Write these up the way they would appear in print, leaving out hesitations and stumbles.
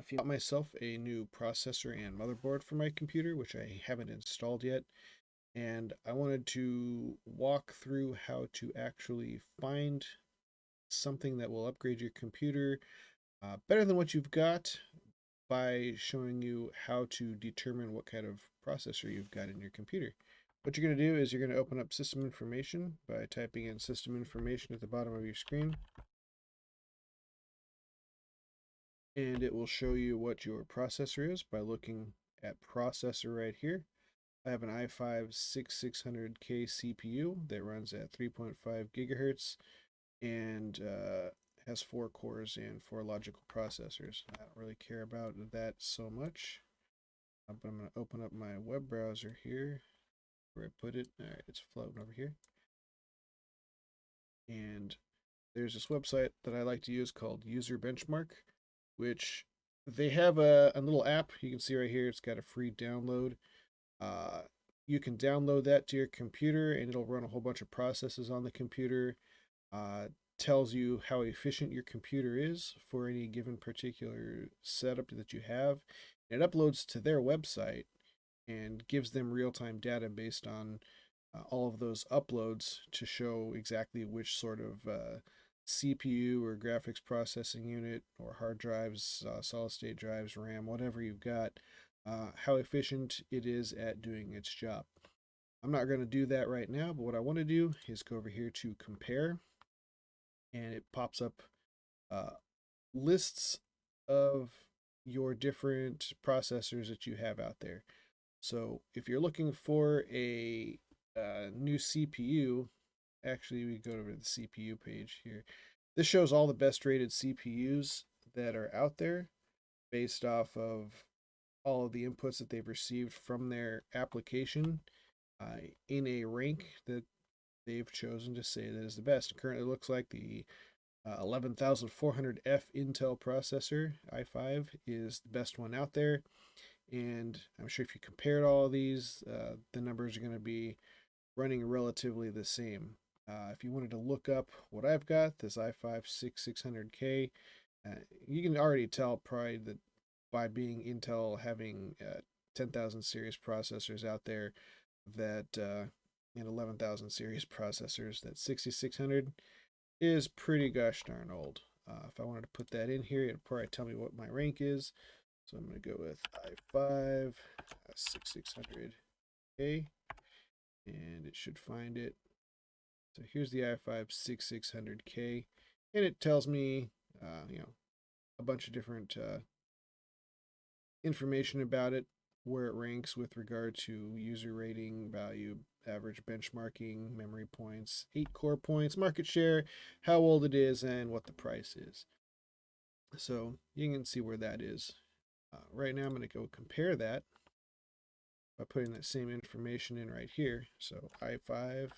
I bought myself a new processor and motherboard for my computer, which I haven't installed yet. And I wanted to walk through how to actually find something that will upgrade your computer better than what you've got by showing you how to determine what kind of processor you've got in your computer. What you're going to do is you're going to open up system information by typing in system information at the bottom of your screen. And it will show you what your processor is by looking at processor right here. I have an i5 6600K CPU that runs at 3.5 gigahertz and has 4 cores and 4 logical processors. I don't really care about that so much, but I'm going to open up my web browser here where I put it. All right, it's floating over here. And there's this website that I like to use called User Benchmark, which they have a little app you can see right here. It's got a free download. You can download that to your computer and it'll run a whole bunch of processes on the computer. Tells you how efficient your computer is for any given particular setup that you have. It uploads to their website and gives them real-time data based on all of those uploads to show exactly which sort of CPU or graphics processing unit or hard drives, solid state drives, RAM, whatever you've got, how efficient it is at doing its job. I'm not going to do that right now, but what I want to do is go over here to compare, and it pops up lists of your different processors that you have out there. So if you're looking for a new CPU, actually we go over to the CPU page here. This shows all the best rated CPUs that are out there based off of all of the inputs that they've received from their application in a rank that they've chosen to say that is the best. It currently looks like the 11400F Intel processor, i5, is the best one out there. And I'm sure if you compared all of these, the numbers are going to be running relatively the same. If you wanted to look up what I've got, this i5 6600K, you can already tell probably that by being Intel having 10,000 series processors out there that and 11,000 series processors, that 6600 is pretty gosh darn old. If I wanted to put that in here, it'd probably tell me what my rank is. So I'm going to go with i5 6600K, and it should find it. So here's the i5 6600K, and it tells me, a bunch of different information about it, where it ranks with regard to user rating, value, average benchmarking, memory points, 8 core points, market share, how old it is, and what the price is. So you can see where that is. Right now I'm going to go compare that by putting that same information in right here. So i5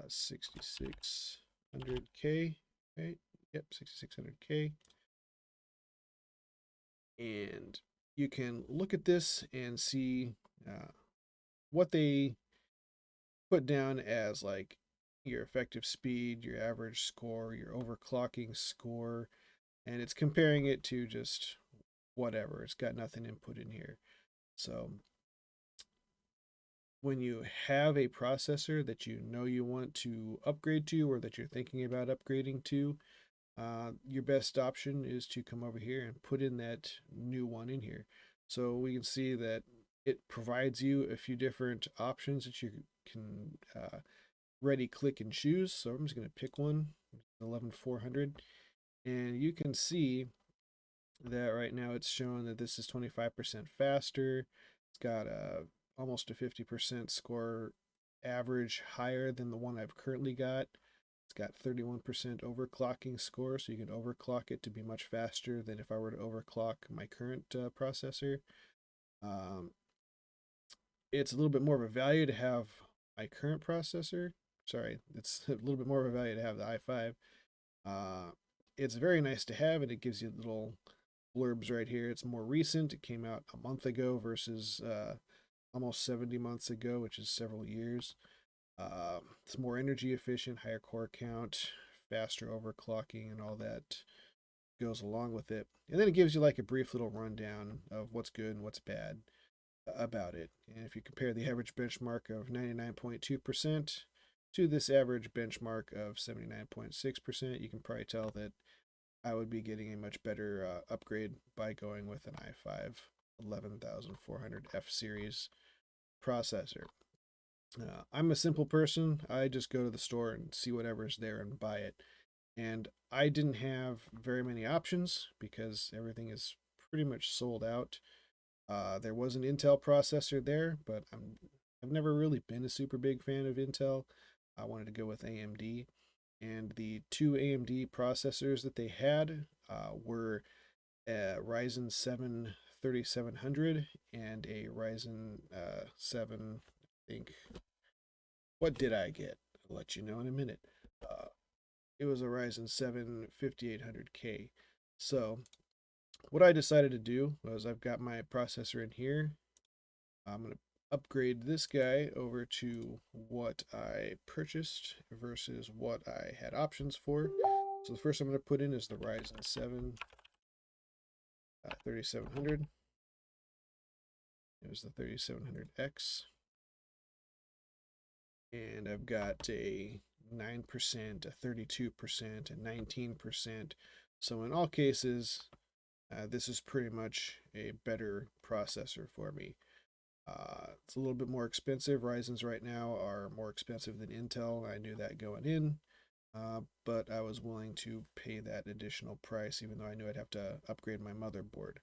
6600K, right? Yep, 6600K. And you can look at this and see what they put down as like your effective speed, your average score, your overclocking score, and it's comparing it to just whatever. It's got nothing input in here. So when you have a processor that you know you want to upgrade to or that you're thinking about upgrading to, your best option is to come over here and put in that new one in here. So we can see that it provides you a few different options that you can ready click and choose. So I'm just going to pick one, 11400, and you can see that right now it's showing that this is 25% faster. It's got almost a 50% score average higher than the one I've currently got. It's got 31% overclocking score, so you can overclock it to be much faster than if I were to overclock my current processor. It's a little bit more of a value to have my current processor. Sorry, it's a little bit more of a value to have the i5. It's very nice to have, and it gives you little blurbs right here. It's more recent. It came out a month ago versus almost 70 months ago, which is several years. It's more energy efficient, higher core count, faster overclocking, and all that goes along with it. And then it gives you like a brief little rundown of what's good and what's bad about it. And if you compare the average benchmark of 99.2% to this average benchmark of 79.6%, you can probably tell that I would be getting a much better upgrade by going with an i5 11400F series processor. I'm a simple person. I just go to the store and see whatever's there and buy it. And I didn't have very many options because everything is pretty much sold out. There was an Intel processor there, but I've never really been a super big fan of Intel. I wanted to go with AMD, and the two AMD processors that they had were a Ryzen 7 3700 and a Ryzen 7. I think, what did I get? I'll let you know in a minute. It was a Ryzen 7 5800K. So what I decided to do was I've got my processor in here. I'm going to upgrade this guy over to what I purchased versus what I had options for. So the first I'm going to put in is the Ryzen 7 3700. There's the 3700X. And I've got a 9%, a 32%, a 19%. So in all cases, this is pretty much a better processor for me. It's a little bit more expensive. Ryzen's right now are more expensive than Intel. I knew that going in, but I was willing to pay that additional price, even though I knew I'd have to upgrade my motherboard.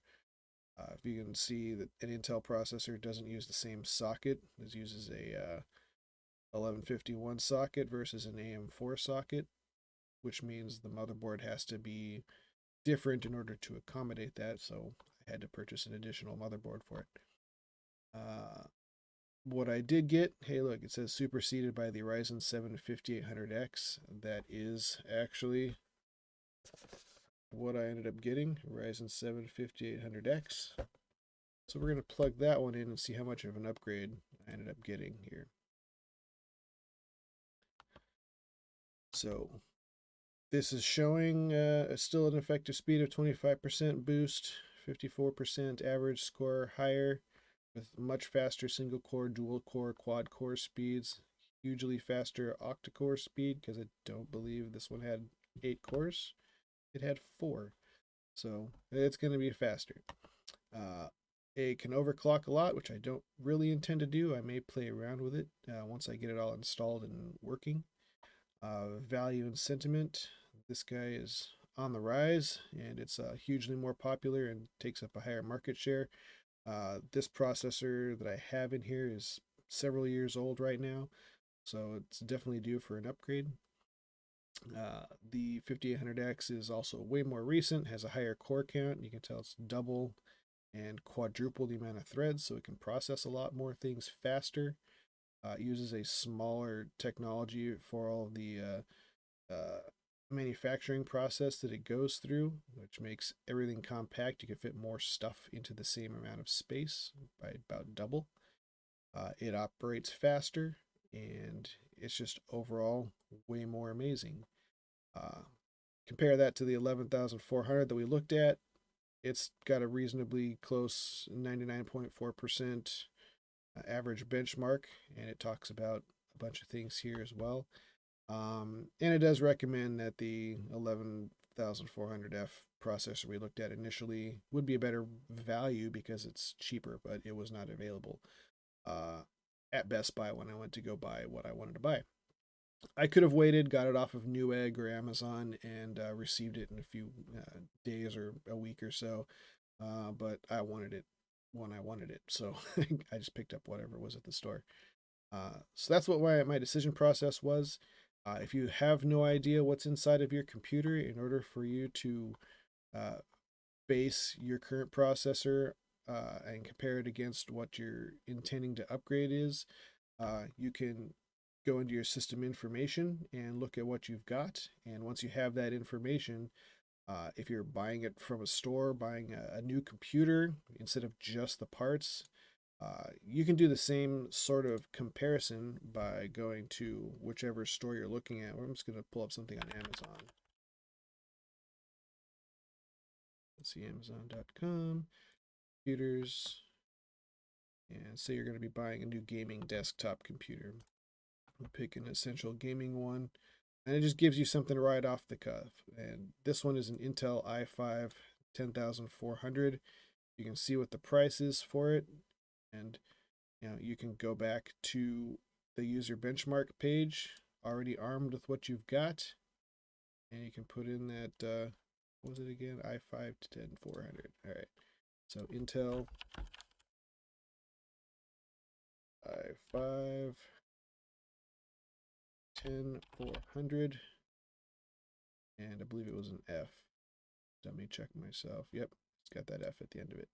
If you can see that an Intel processor doesn't use the same socket, it uses a 1151 socket versus an AM4 socket, which means the motherboard has to be different in order to accommodate that, so I had to purchase an additional motherboard for it. What I did get, hey look, it says superseded by the Ryzen 7 5800X. That is actually what I ended up getting, Ryzen 7 5800X. So we're going to plug that one in and see how much of an upgrade I ended up getting here. So this is showing still an effective speed of 25% boost, 54% average score higher, with much faster single core, dual core, quad core speeds, hugely faster octa-core speed, because I don't believe this one had 8 cores. It had 4. So it's going to be faster. It can overclock a lot, which I don't really intend to do. I may play around with it once I get it all installed and working. Value and sentiment. This guy is on the rise, and it's hugely more popular and takes up a higher market share. This processor that I have in here is several years old right now, so it's definitely due for an upgrade. The 5800X is also way more recent, has a higher core count. You can tell it's double and quadruple the amount of threads, so it can process a lot more things faster. It uses a smaller technology for all the manufacturing process that it goes through, which makes everything compact. You can fit more stuff into the same amount of space by about double. It operates faster, and it's just overall way more amazing. Compare that to the 11,400 that we looked at. It's got a reasonably close 99.4% average benchmark, and it talks about a bunch of things here as well. And it does recommend that the 11400F processor we looked at initially would be a better value because it's cheaper, but it was not available at Best Buy when I went to go buy what I wanted to buy. I could have waited, got it off of Newegg or Amazon, and received it in a few days or a week or so, but I wanted it when I wanted it, so I just picked up whatever was at the store. So that's what my decision process was. If you have no idea what's inside of your computer, in order for you to base your current processor and compare it against what you're intending to upgrade is, you can go into your system information and look at what you've got. And once you have that information, if you're buying it from a store, buying a new computer instead of just the parts, you can do the same sort of comparison by going to whichever store you're looking at. I'm just going to pull up something on Amazon. let's see, Amazon.com, computers, and say you're going to be buying a new gaming desktop computer. I'll pick an essential gaming one, and it just gives you something right off the cuff. And this one is an Intel i5 10400. You can see what the price is for it, and you can go back to the user benchmark page already armed with what you've got, and you can put in that what was it again, i5 10400. All right, so Intel i5 10400, and I believe it was an F. Let me check myself. Yep, it's got that F at the end of it.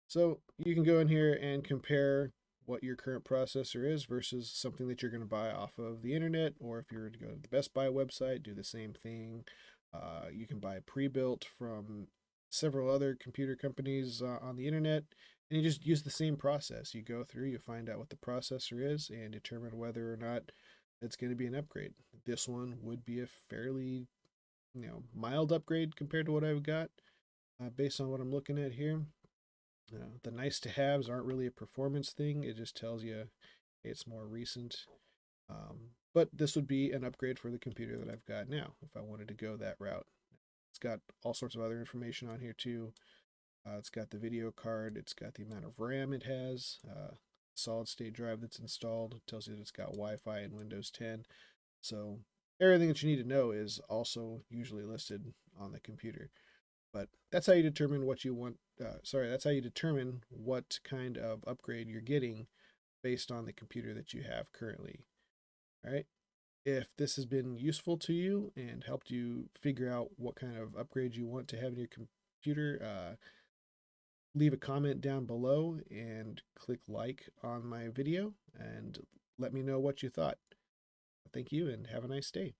So you can go in here and compare what your current processor is versus something that you're going to buy off of the internet, or if you were to go to the Best Buy website, do the same thing. You can buy pre-built from several other computer companies on the internet, and you just use the same process. You go through, you find out what the processor is, and determine whether or not it's going to be an upgrade. This one would be a fairly, mild upgrade compared to what I've got, based on what I'm looking at here. The nice to haves aren't really a performance thing. It just tells you it's more recent. But this would be an upgrade for the computer that I've got now if I wanted to go that route. It's got all sorts of other information on here too. It's got the video card. It's got the amount of RAM it has. Solid state drive that's installed. It tells you that it's got Wi-Fi and Windows 10. So everything that you need to know is also usually listed on the computer. But that's how you determine what you want. That's how you determine what kind of upgrade you're getting based on the computer that you have currently. All right. If this has been useful to you and helped you figure out what kind of upgrade you want to have in your computer, leave a comment down below and click like on my video and let me know what you thought. Thank you and have a nice day.